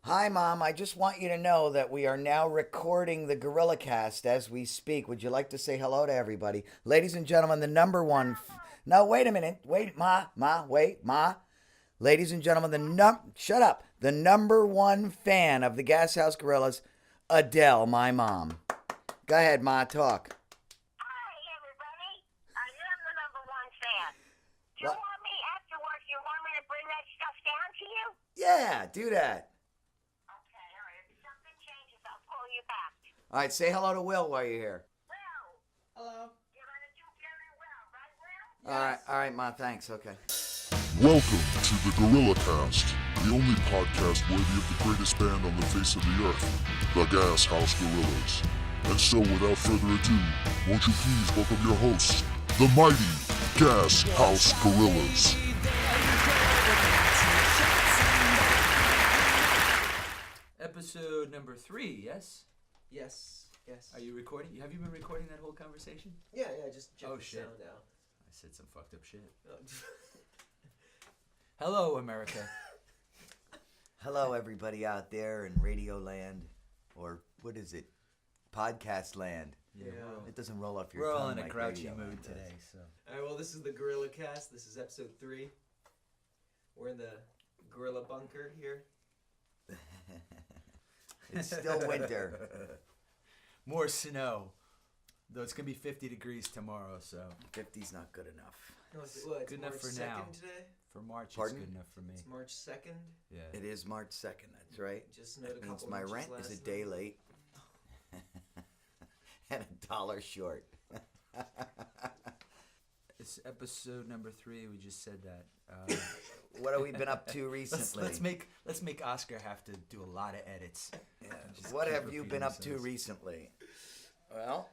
Hi, Mom. I just want you to know that we are now recording the Gorillacast as we speak. Would you like to say hello to everybody? Ladies and gentlemen, the number one. No, wait a minute. Wait, wait, Ma. Ladies and gentlemen, Shut up. The number one fan of the Gas House Gorillas, Adele, my mom. Go ahead, Ma, talk. Hi, everybody. I am the number one fan. Do you What? want me afterwards? You want me to bring that stuff down to you? Yeah, do that. Okay, all right. If something changes, I'll call you back. All right, say hello to Will while you're here. Will, Hello. you're going to do very well, right, Will? All right, Ma, thanks. Okay. Welcome to the Gorillacast, the only podcast worthy of the greatest band on the face of the earth, the Gas House Gorillas. And so, without further ado, won't you please welcome your hosts, the mighty Gas House Gorillas. Episode number 3, yes? Yes. Are you recording? Have you been recording that whole conversation? Yeah. Just check Oh, the shit. sound out. I said some fucked up shit. Oh, Hello, America. Hello, everybody out there in Radio Land, or what is it? Podcast Land. Yeah. It doesn't roll off your We're tongue all in a like grouchy Radio mood Land does. today, so. All right. Well, this is the Gorillacast. This is episode 3. We're in the gorilla bunker here. It's still winter. More snow. Though it's going to be 50 degrees tomorrow, so 50's not good enough. No, it's good March enough for 2nd now. today. for March Pardon? it's good enough for me. It's March 2nd. Yeah. It is March 2nd, that's right. Just snowed a That means couple my inches rent is a last day night. late. And $1 short. It's episode number 3. We just said that. What have we been up to recently? let's make Oscar have to do a lot of edits. Yeah. Just What keep have you been repeating up to ourselves. recently? Well,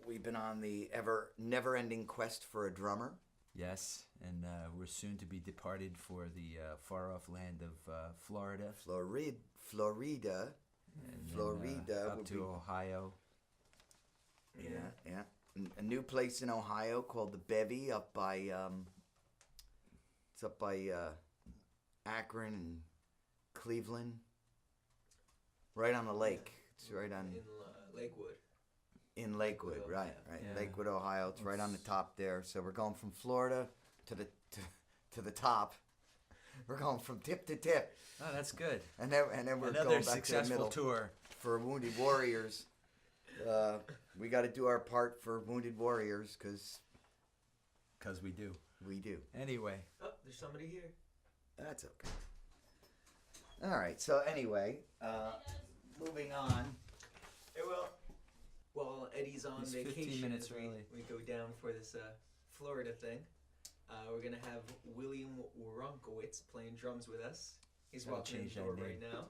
we've been on the never-ending quest for a drummer. Yes, and we're soon to be departed for the far-off land of Florida. Florida. And then, Florida up would to be- Ohio. Yeah. A new place in Ohio called the Bevy up by it's up by Akron and Cleveland. Right on the lake. It's right on in Lakewood. in Lakewood, Lakewood, right. Yeah. Lakewood, Ohio. It's right on the top there. So we're going from Florida to the top. We're going from tip to tip, Oh, that's good. and then we're Another going back to the successful middle tour. for Wounded Warriors. We got to do our part for Wounded Warriors because Because we do. we do. Anyway, Oh, there's somebody here. That's okay. All right. So anyway, moving on. Hey, Will. Well, Eddie's on He's 15 vacation. minutes as early. we go down for this Florida thing. We're gonna have William Ronkowitz playing drums with us. He's Gotta walking in change the that door name. right now.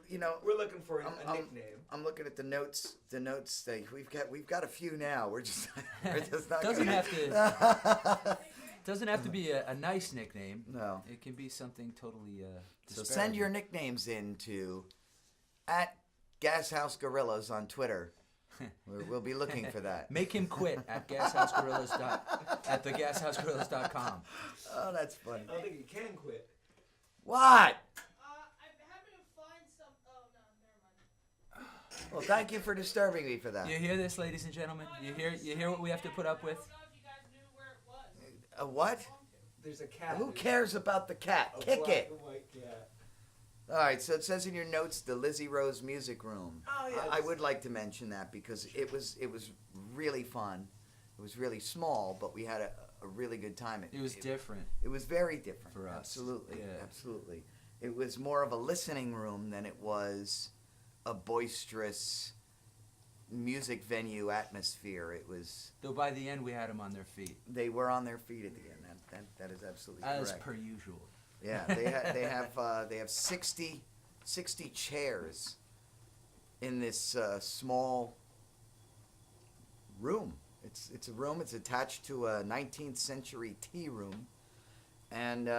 You know, We're looking for a I'm- nickname. I'm looking at the notes. The notes that we've got a few now. We're just not. Doesn't gonna- have to. Doesn't have to be a nice nickname. No. It can be something totally. So send your nicknames in to at Gas House Gorillas on Twitter. We'll be looking for that. Make him quit at thegasshousegorillas.com. Oh, that's funny. I don't think you can quit. What? I'm having to find some. Oh no, never mind. Well, thank you for disturbing me for that. You hear this, ladies and gentlemen? You hear what we have to put up with? I don't know if you guys knew where it was. A what? There's a cat. Who There's cares about the cat? a Kick black it. and white cat. All right, so it says in your notes the Lizzie Rose Music Room. Oh, yeah, I it's- would like to mention that because it was really fun. It was really small, but we had a really good time. It was different. It was very different For us. Absolutely, Yeah. absolutely. It was more of a listening room than it was a boisterous music venue atmosphere. It was. Though by the end we had them on their feet, They were on their feet at the end. That is absolutely as correct. per usual. Yeah, they have 60 chairs in this small room. It's a room. It's attached to a 19th century tea room, and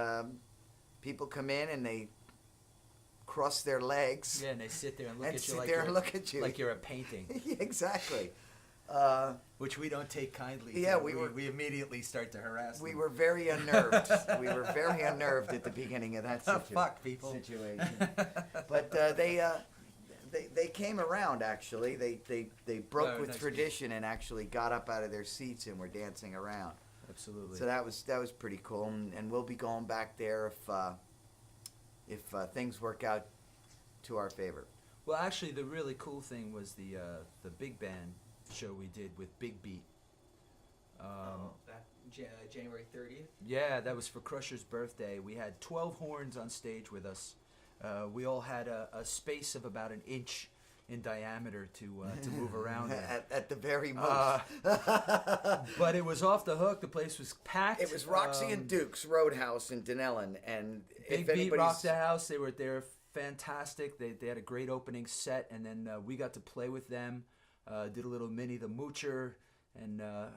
people come in and they cross their legs. Yeah, and they sit there and look And at you sit like there you're, and look at you. like you're a painting. Yeah, exactly. Which we don't take kindly. Yeah, to. we we immediately start to harass We them. were very unnerved. We were very unnerved at the beginning of that Fuck, people. situation. But they came around, actually. They broke Oh, with nice tradition and actually got up out of their seats and were dancing around. Absolutely. So that was pretty cool, and we'll be going back there if things work out to our favor. Well, actually, the really cool thing was the big band show we did with Big Beat. Back January 30th. Yeah, that was for Crusher's birthday. We had 12 horns on stage with us. We all had a space of about an inch in diameter to move around in. At the very most. But it was off the hook. The place was packed. It was Roxy and Duke's Roadhouse in Dunellen, and Big if Beat anybody's rocked the house. They were fantastic. They had a great opening set, and then we got to play with them. Did a little Minnie the Moocher and a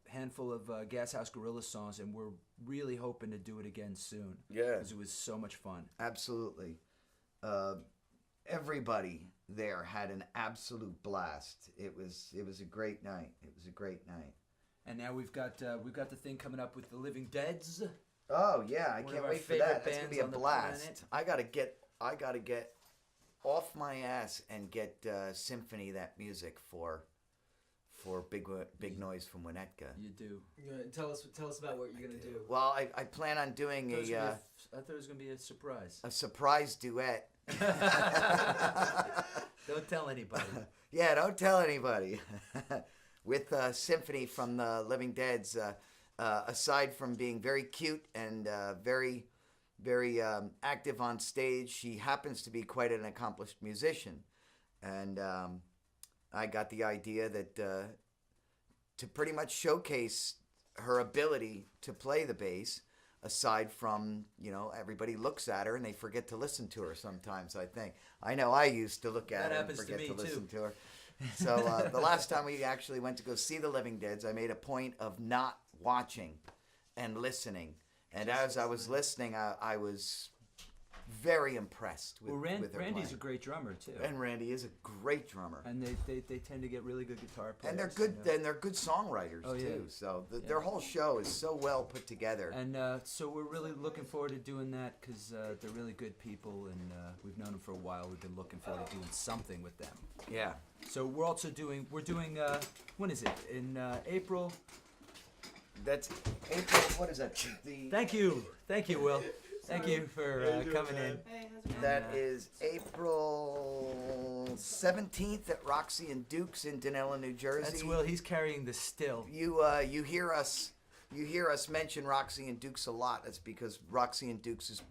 handful of Gas House Gorilla songs, and we're really hoping to do it again soon. Yeah. Because it was so much fun. Absolutely. Everybody there had an absolute blast. It was a great night. It was a great night. And now we've got the thing coming up with the Living Deads. Oh yeah, I One of can't our wait for favorite that. That's gonna bands be a on the blast. planet. I gotta get off my ass and get Symphony that music for Big Noise from Winnetka. You do. Tell us about what you're gonna do. Well, I plan on doing I a thought it was gonna be a surprise. surprise duet. Don't tell anybody. Yeah, don't tell anybody. With Symphony from the Living Dead's, aside from being very cute and very, very active on stage, she happens to be quite an accomplished musician. And I got the idea that to pretty much showcase her ability to play the bass, aside from, everybody looks at her and they forget to listen to her sometimes, I think. I know I used to look at That her and happens to forget me, to listen too. to her. So the last time we actually went to go see the Living Deads, I made a point of not watching and listening. And as I was listening, I was very impressed with, Well, with her Randy's playing. a great drummer too. And Randy is a great drummer. And they tend to get really good guitar players. And they're good. you know. And they're good songwriters Oh, yeah. too. So their whole show is so well put together. And so we're really looking forward to doing that because they're really good people, and we've known them for a while. We've been looking forward to doing something with them. Yeah. So we're doing when is it? In April. That's April. What is that? Thank you, Will. Thank you for coming in. Hey, how's it going? That is April 17th at Roxy and Duke's in Dunellen, New Jersey. That's Will. He's carrying the still. You hear us mention Roxy and Duke's a lot. That's because Roxy and Duke's is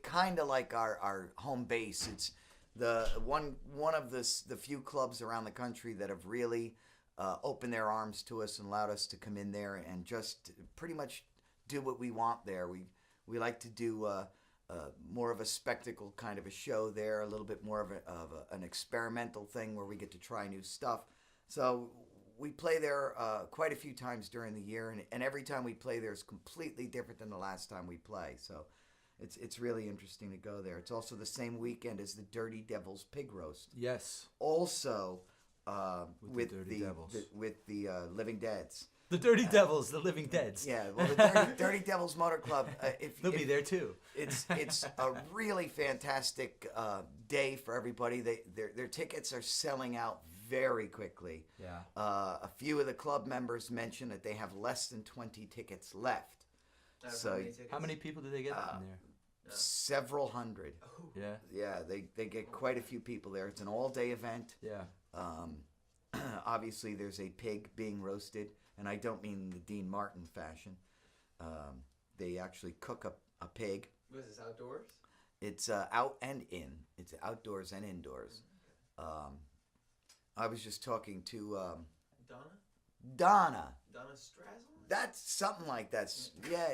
kind of like our home base. It's the one of the few clubs around the country that have really opened their arms to us and allowed us to come in there and just pretty much do what we want there. We like to do more of a spectacle kind of a show there, a little bit more of an experimental thing where we get to try new stuff. So we play there quite a few times during the year, and every time we play there is completely different than the last time we play. So it's really interesting to go there. It's also the same weekend as the Dirty Devils Pig Roast. Yes. Also With the Dirty Devils. with the Living Deads. The Dirty Devils, the Living Deads. Yeah, well, the Dirty Devils Motor Club. They'll be there too. It's a really fantastic day for everybody. Their tickets are selling out very quickly. Yeah. A few of the club members mentioned that they have less than 20 tickets left. So How many people do they get in there? several hundred. Yeah. Yeah, they get quite a few people there. It's an all-day event. Yeah. Obviously, there's a pig being roasted, and I don't mean in the Dean Martin fashion. They actually cook a pig. Was this outdoors? It's out and in. It's outdoors and indoors. I was just talking to Donna. Donna Strazzle? That's something like that. Yeah.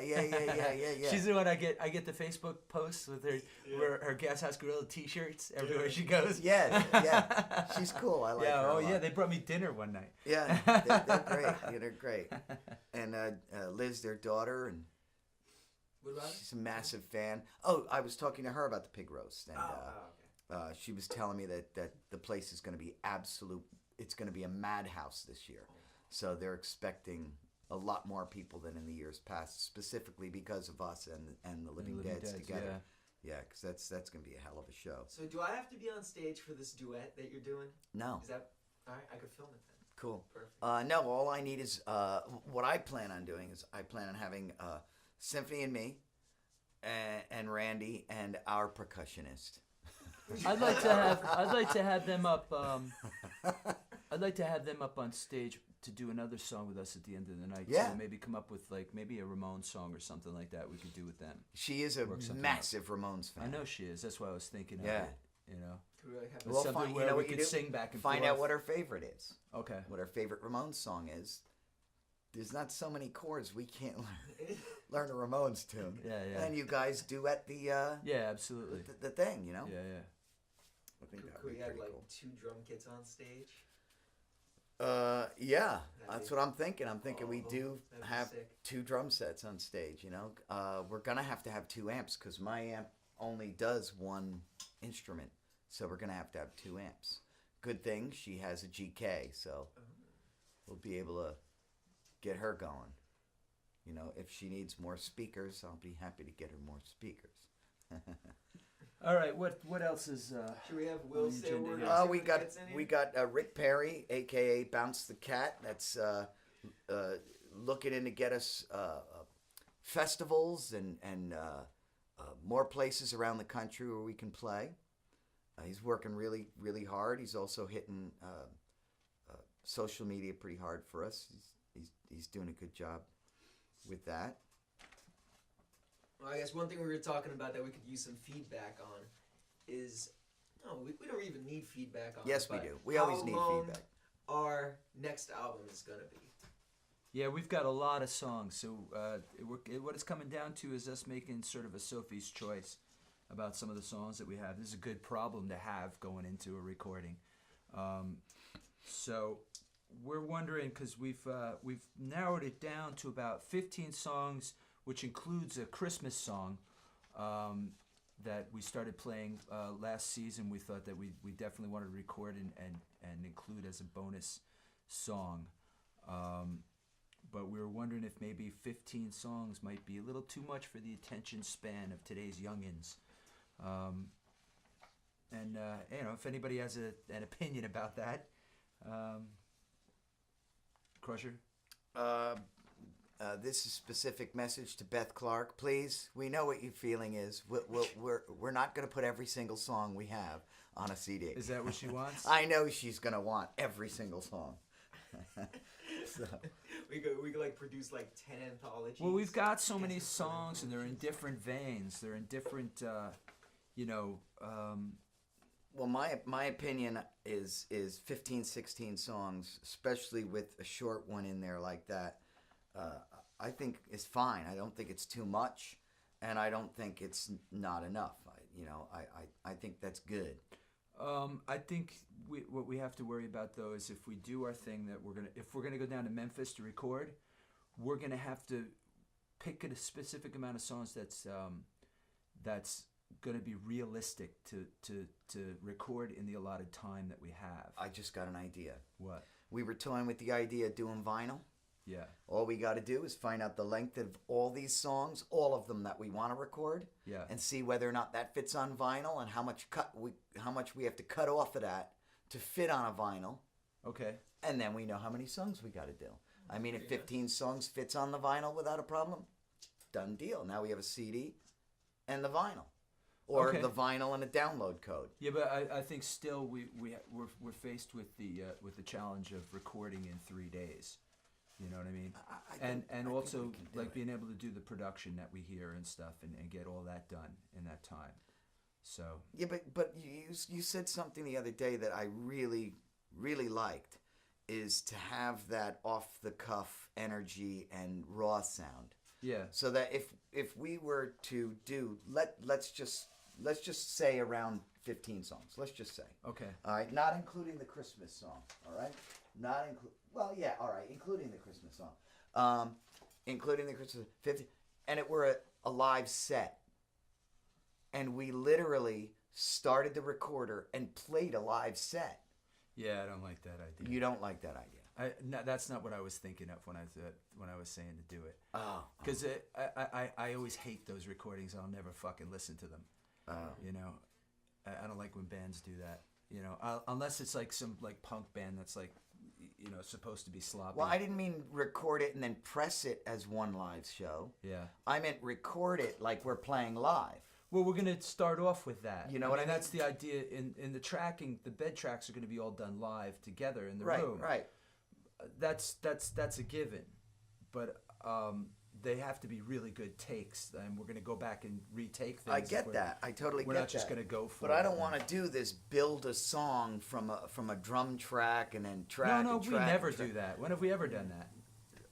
She's the one I get the Facebook posts with her Gas House Gorilla T-shirts everywhere she goes. Yeah. She's cool. I like Yeah. her. Oh a lot. yeah. They brought me dinner one night. Yeah, they're great. Yeah, they're great. And Liz, their daughter, and What about it? she's a massive fan. Oh, I was talking to her about the pig roast, and Okay. she was telling me that the place is going to be it's going to be a madhouse this year. So they're expecting a lot more people than in the years past, specifically because of us and the Living Deads together. Yeah, because that's going to be a hell of a show. So do I have to be on stage for this duet that you're doing? No. Is that all right? I could film it then. Cool. Perfect. No, all I need is what I plan on doing is I plan on having Symphony and me, and Randy and our percussionist. I'd like to have them up. I'd like to have them up on stage to do another song with us at the end of the night. Yeah. So maybe come up with maybe a Ramones song or something like that we could do with them. She is a massive Ramones fan. I know she is. That's why I was thinking. Yeah. Of it, you know. Could we like have Well, something find, where you know we what you could do? sing back and Find forth. out what her favorite is. Okay. What her favorite Ramones song is. There's not so many chords we can't learn a Ramones tune. Yeah, yeah. And you guys duet the Yeah, absolutely. the thing, you know. Yeah, yeah. I think that Could would we be have pretty like cool. 2 drum kits on stage? Yeah, That'd that's be- what I'm thinking. I'm thinking we do that'd be have sick. 2 drum sets on stage. You know, we're gonna have to have 2 amps because my amp only does 1 instrument, so we're gonna have to have 2 amps. Good thing she has a GK, so we'll be able to get her going. You know, if she needs more speakers, I'll be happy to get her more speakers. All right. What else is? Should we have Will on the say a agenda word? here? or see We what got gets in here? we got Rick Perry, aka Bounce the Cat. That's looking in to get us festivals and more places around the country where we can play. He's working really really hard. He's also hitting social media pretty hard for us. He's doing a good job with that. Well, I guess one thing we were talking about that we could use some feedback on is we don't even need feedback on. Yes, it, we but do. We always need how long feedback. Our next album is gonna be. Yeah, we've got a lot of songs. So what it's coming down to is us making sort of a Sophie's choice about some of the songs that we have. This is a good problem to have going into a recording. So we're wondering, because we've narrowed it down to about 15 songs, which includes a Christmas song that we started playing last season. We thought that we definitely wanted to record and include as a bonus song. But we were wondering if maybe 15 songs might be a little too much for the attention span of today's youngins. You know, if anybody has an opinion about that, Crusher. This is a specific message to Beth Clark. Please, we know what your feeling is. We're not going to put every single song we have on a CD. Is that what she wants? I know she's going to want every single song. So, We could like produce like 10 anthologies. Well, we've got so many Yes, it's fun. songs, and they're in different veins. They're in different, you know. well, my opinion is 15, 16 songs, especially with a short one in there like that. I think is fine. I don't think it's too much, and I don't think it's not enough. I think that's good. I think what we have to worry about though is if we do our thing that if we're gonna go down to Memphis to record, we're gonna have to pick a specific amount of songs that's gonna be realistic to record in the allotted time that we have. I just got an idea. What? We were toying with the idea of doing vinyl. Yeah. All we got to do is find out the length of all these songs, all of them that we want to record, Yeah. and see whether or not that fits on vinyl and how much we have to cut off of that to fit on a vinyl, Okay. and then we know how many songs we got to do. I mean, if 15 songs fits on the vinyl without a problem, done deal. Now we have a CD and the vinyl, or Okay. the vinyl and a download code. Yeah, but I think still we're faced with the challenge of recording in 3 days. You know what I mean? I think we also can do like it. being able to do the production that we hear and stuff and get all that done in that time. So Yeah, but you said something the other day that I really really liked, is to have that off the cuff energy and raw sound. yeah. So that if we were to do let's just say around 15 songs. Let's just say. Okay. All right, not including the Christmas song. All right, all right, including the Christmas song. Including the Christmas 50, and it were a live set, and we literally started the recorder and played a live set. Yeah, I don't like that idea. You don't like that idea. No, that's not what I was thinking of when I was saying to do it. Oh. Because I always hate those recordings. I'll never fucking listen to them. Oh. You know, I don't like when bands do that. You know, unless it's like some like punk band that's like, you know, supposed to be sloppy. Well, I didn't mean record it and then press it as one live show. Yeah. I meant record it like we're playing live. Well, we're gonna start off with that. You know what I mean? That's the idea. In the tracking, the bed tracks are gonna be all done live together in the room. Right. That's a given, but they have to be really good takes, and we're gonna go back and retake things. I get that. I totally get that. We're not just gonna go for But it. I don't want to do this. Build a song from a drum track and then track. No, and we track never and track. do that. When have we ever done that?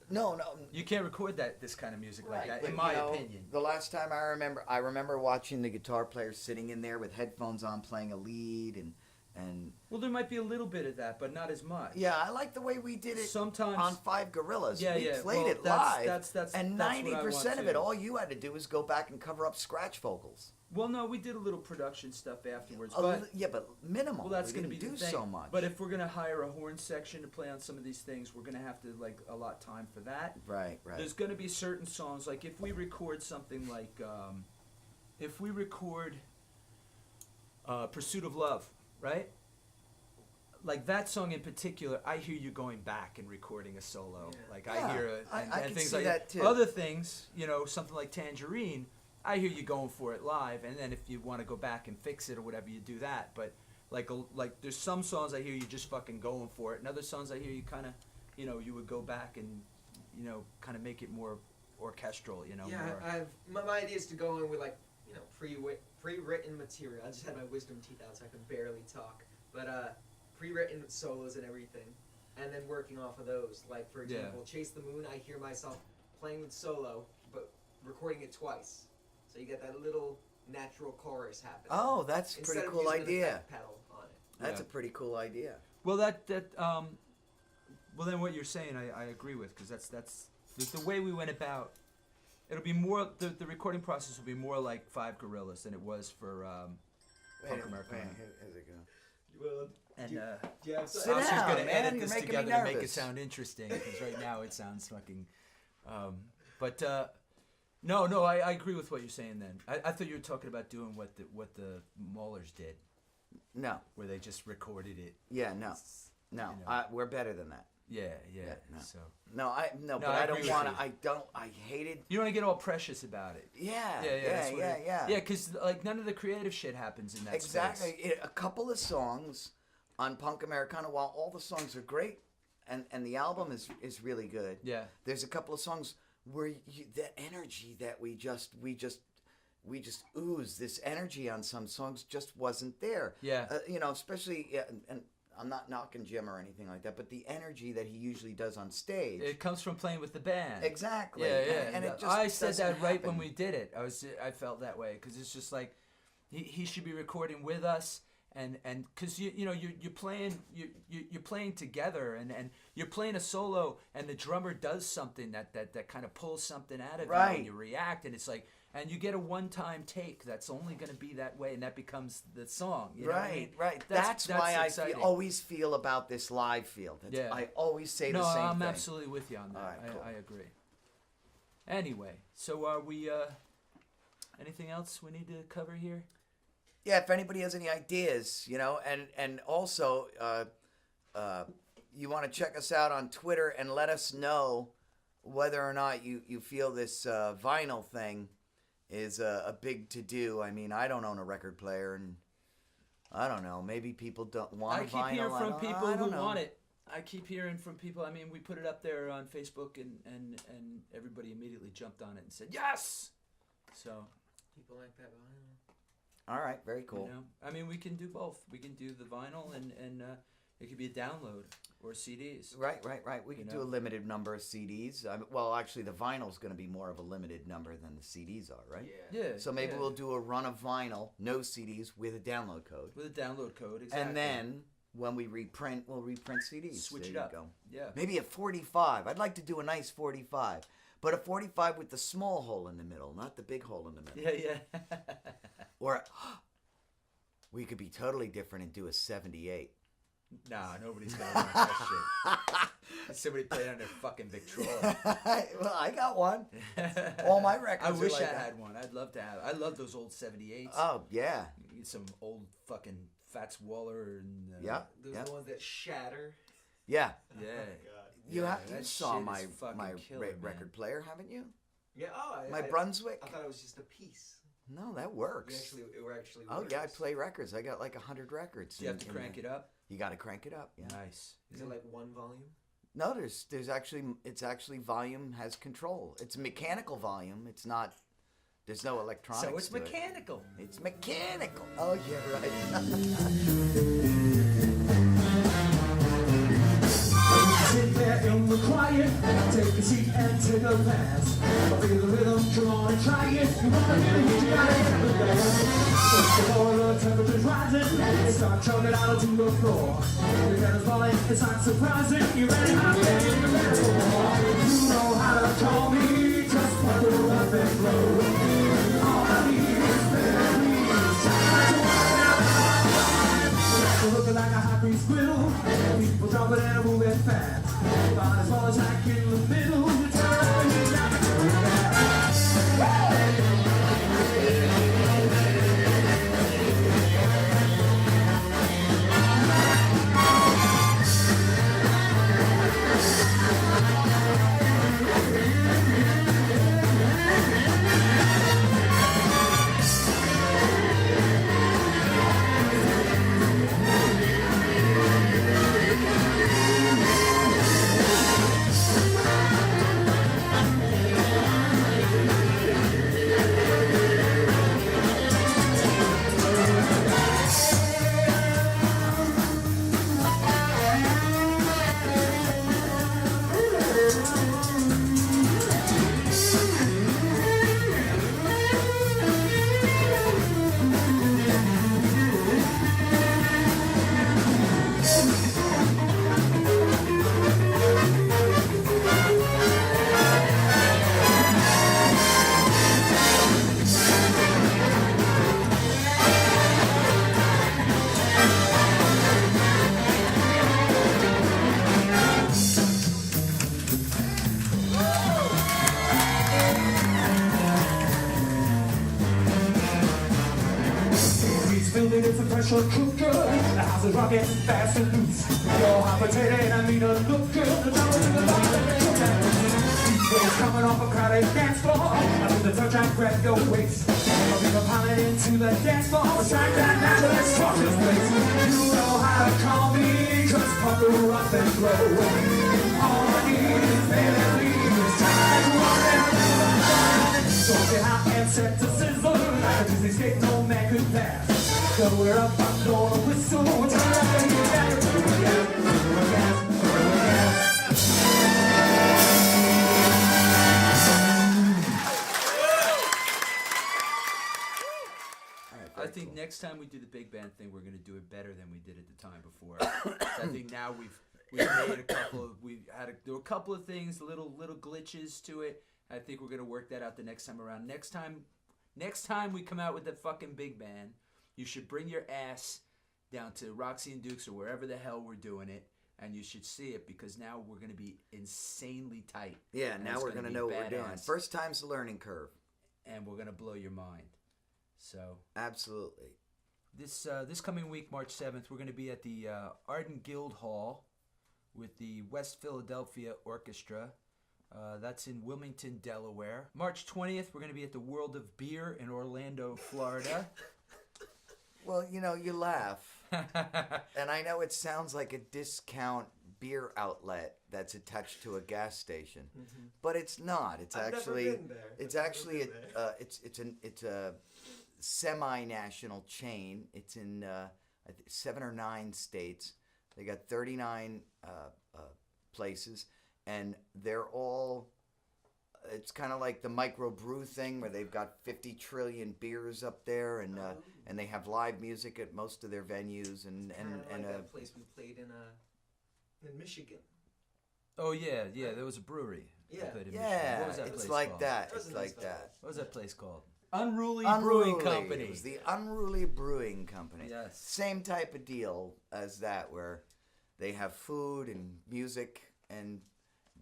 No. You can't record this kind of music like that, but, in my you know, opinion. The last time I remember watching the guitar player sitting in there with headphones on playing a lead and Well, there might be a little bit of that, but not as much. yeah, I like the way we did it Sometimes- on Five Gorillas. Yeah, we yeah. played Well, it that's- live. that's and what I want 90% of it, too. all you had to do was go back and cover up scratch vocals. Well, no, we did a little production stuff afterwards, A but li- yeah, but minimal. well, that's we going to didn't be do the thing. so much. But if we're going to hire a horn section to play on some of these things, we're going to have to like allot time for that. right. There's going to be certain songs, like if we record something like, if we record Pursuit of Love, right? Like that song in particular, I hear you going back and recording a solo. Yeah. Like Yeah, I hear I and can things see like that too. Other things, you know, something like Tangerine, I hear you going for it live, and then if you want to go back and fix it or whatever, you do that. But like there's some songs I hear you just fucking going for it, and other songs I hear you kind of, you know, you would go back and, you know, kind of make it more orchestral, you know. Yeah, more. my idea is to go in with like, you know, pre-written material. I just had my wisdom teeth out, so I can barely talk. But pre-written solos and everything, and then working off of those. Like for example, Chase the Moon. I hear myself playing with solo, but recording it twice, so you get that little natural chorus happening. Oh, that's a instead pretty of cool using an idea. effect pedal on it. That's Yeah. a pretty cool idea. Well, well then what you're saying, I agree with, because that's the way we went about. It'll be more the recording process will be more like Five Gorillas than it was for Punk America. How's it go? Well, And yeah, Sit Oscar's down, gonna man, edit you're this making me together to make it nervous. sound interesting, because right now it sounds fucking. No, I agree with what you're saying. Then I thought you were talking about doing what the Maulers did, No. where they just recorded it. Yeah, no. No. You know. We're better than that. Yeah. no. So No, but I I agree don't with want you. to. I hated. you don't want to get all precious about it. Yeah. That's what it- Yeah. Yeah, because like none of the creative shit happens in that Exactly. space. A couple of songs on Punk Americana, while all the songs are great, and the album is really good. Yeah. There's a couple of songs where that energy that we just ooze, this energy on some songs just wasn't there. Yeah. You know, especially and I'm not knocking Jim or anything like that, but the energy that he usually does on stage. It comes from playing with the band. Exactly. Yeah. And it just I said doesn't that right when happen. we did it. I felt that way, because it's just like he should be recording with us, and because you're playing together, and you're playing a solo, and the drummer does something that kind of pulls something out of you, Right. and you react, and it's like. And you get a one-time take that's only going to be that way, and that becomes the song. You know what I mean? Right. That's why exciting. I always feel about this live feel. Yeah. I always say No, the same I'm thing. absolutely with you on that. All right, cool. I agree. Anyway, so are we? Anything else we need to cover here? Yeah, if anybody has any ideas, and also you want to check us out on Twitter and let us know whether or not you feel this vinyl thing is a big to-do. I mean, I don't own a record player, and I don't know. Maybe people don't want I a keep vinyl. hearing from people I who don't know. want it. I keep hearing from people. I mean, we put it up there on Facebook, and everybody immediately jumped on it and said yes. So people like that vinyl. All right, very cool. you know, I mean, we can do both. We can do the vinyl, and it could be a download or CDs. Right. We You could know? do a limited number of CDs. Well, actually, the vinyl's going to be more of a limited number than the CDs are, right? Yeah. So maybe yeah. we'll do a run of vinyl, no CDs, with a download code. with a download code. Exactly. And then when we reprint, we'll reprint CDs. Switch There it you up. go. Yeah. Maybe a 45. I'd like to do a nice 45. But a 45 with the small hole in the middle, not the big hole in the middle. Yeah. Or we could be totally different and do a 78. Nah, nobody's gonna want that shit. Somebody played on their fucking Victrola. Well, I got one. All my records. I wish are like I that. had one. I'd love to have. I love those old 78s. Oh yeah. Some old fucking Fats Waller and. Yeah. Those Yeah. are the ones that shatter. Yeah. Yeah. You Yeah, you that saw shit is my fucking killer, man. record player, haven't you? Yeah. Oh, My Brunswick. I thought it was just a piece. No, that It works. actually. Oh yeah, I works. play records. I got like 100 records. Do you have to crank it up? You got to crank it up. Yeah. Nice. Is it like one volume? No, there's actually it's actually volume has control. It's mechanical volume. It's not. There's no electronics. So it's to it. mechanical. It's mechanical. Oh yeah, right. Sit there in the quiet, take a seat and take a pass. Feel the rhythm, come on and try it. You wanna get it, you gotta get the dance. Before the temperature's rising, start chugging out to the floor. Your head is falling, it's not surprising. You're ready, I'm ready, you're ready for more. You know how to call me, just buckle up and flow. All I need is baby, it's time to wind out. Looking like a hot grease griddle, people jumping and moving fast. About as far as I can in the middle, you turn around and you got to go fast. He's building it's a pressure cooker. The house is rocking fast and loose. You're hot potato and I mean a look good. The double to the bottom and the DJ's coming off a crowded dance floor. I think the touch and grab your waist. I'll be piling into the dance floor. Strike that now, let's rock this place. You know how to call me, just pucker up and blow. All I need is baby, it's time to run out. Don't get hot and set to sizzle. Like a Disney skate, no man could pass. So we're up, I'm gonna whistle. Turn around and get back. I think next time we do the big band thing, we're gonna do it better than we did at the time before. So I think now we've made a couple of there were a couple of things, little glitches to it. I think we're gonna work that out the next time around. Next time we come out with the fucking big band, you should bring your ass down to Roxy and Duke's or wherever the hell we're doing it, and you should see it because now we're gonna be insanely tight. Yeah, and now it's we're gonna gonna be know what we're doing. badass. First time's the learning curve. And we're gonna blow your mind. So Absolutely. this coming week, March 7th, we're gonna be at the Arden Guild Hall with the West Philadelphia Orchestra. That's in Wilmington, Delaware. March 20th, we're going to be at the World of Beer in Orlando, Florida. Well, you know, you laugh. And I know it sounds like a discount beer outlet that's attached to a gas station. But it's not. It's I've actually never been there. it's I've never actually been there. it's a semi-national chain. It's in 7 or 9 states. They got 39 places, and they're all. It's kind of like the microbrew thing where they've got 50 trillion beers up there, and they have live music at most of their venues, and Like that place we played in Michigan. Oh, yeah, there was a brewery. Yeah. I played in Michigan. yeah, What was that it's place like called? that. That was It's a nice like fellow. that. What was that place called? Unruly Unruly. Brewing Company. It was the Unruly Brewing Company. Yes. Same type of deal as that, where They have food and music and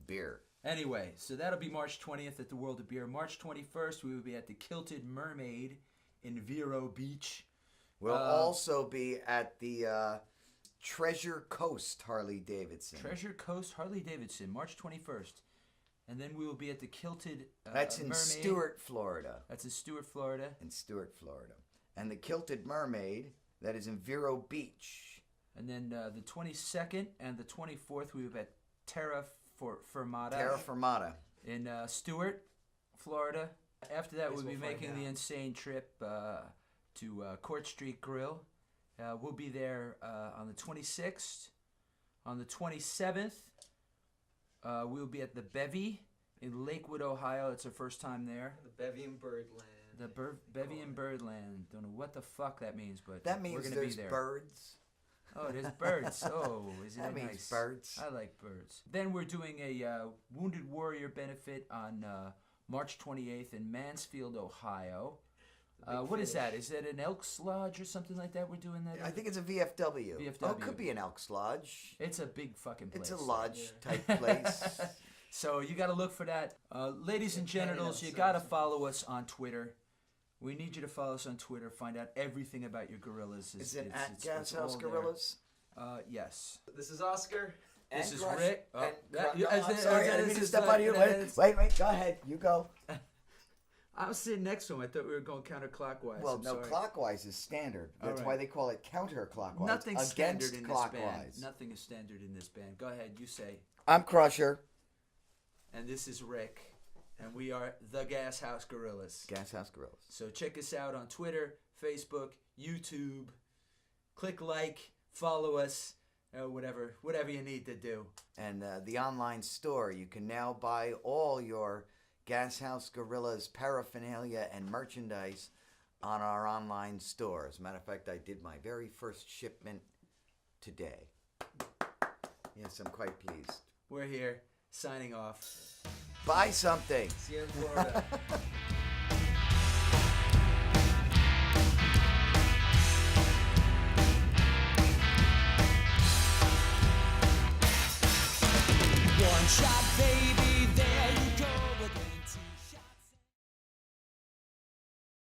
beer. Anyway, so that'll be March 20th at the World of Beer. March 21st, we will be at the Kilted Mermaid in Vero Beach. We'll also be at the Treasure Coast Harley Davidson. Treasure Coast Harley Davidson, March 21st. And then we will be at the Kilted That's in Mermaid. Stuart, Florida. That's in Stuart, Florida. In Stuart, Florida. And the Kilted Mermaid, that is in Vero Beach. And then the 22nd and the 24th, we will be at Terra Firmata. Terra Firmata. In Stuart, Florida. After that, Guess we'll be we'll find making the out. insane trip to Court Street Grill. We'll be there on the 26th. On the 27th, we'll be at the Bevy in Lakewood, Ohio. It's our first time there. The Bevy and Birdland. The Bevy in Birdland. Don't know what the fuck that means, but That we're means gonna there's be there. birds. Oh, there's birds. Oh, isn't That it means nice? birds. I like birds. Then we're doing a Wounded Warrior benefit on March 28th in Mansfield, Ohio. What is that? Is that an Elks Lodge or something like that? We're doing that. I think it's a VFW. VFW. Oh, it could be an Elks Lodge. It's a big fucking place. It's a lodge type place. So you got to look for that. Ladies and genitals, you got to follow us on Twitter. We need you to follow us on Twitter. Find out everything about your gorillas. Is it at it's Gas House all there. Gorillas? Yes. This is Oscar. This And is Crush- Rick. and that- Cru- no, as I'm the- sorry, as I didn't mean this to is step the- on you. Wait, go ahead. You go. I was sitting next to him. I thought we were going counterclockwise. Well, I'm no, sorry. clockwise is standard. That's All why right. they call it counterclockwise. Nothing's against standard in clockwise. this band. Nothing is standard in this band. Go ahead, you say. I'm Crusher. And this is Rick. And we are the Gas House Gorillas. Gas House Gorillas. So check us out on Twitter, Facebook, YouTube. Click like, follow us, whatever you need to do. And the online store, you can now buy all your Gas House Gorillas paraphernalia and merchandise on our online store. As a matter of fact, I did my very first shipment today. Yes, I'm quite pleased. We're here, signing off. Buy something. See you in Florida. One shot, baby.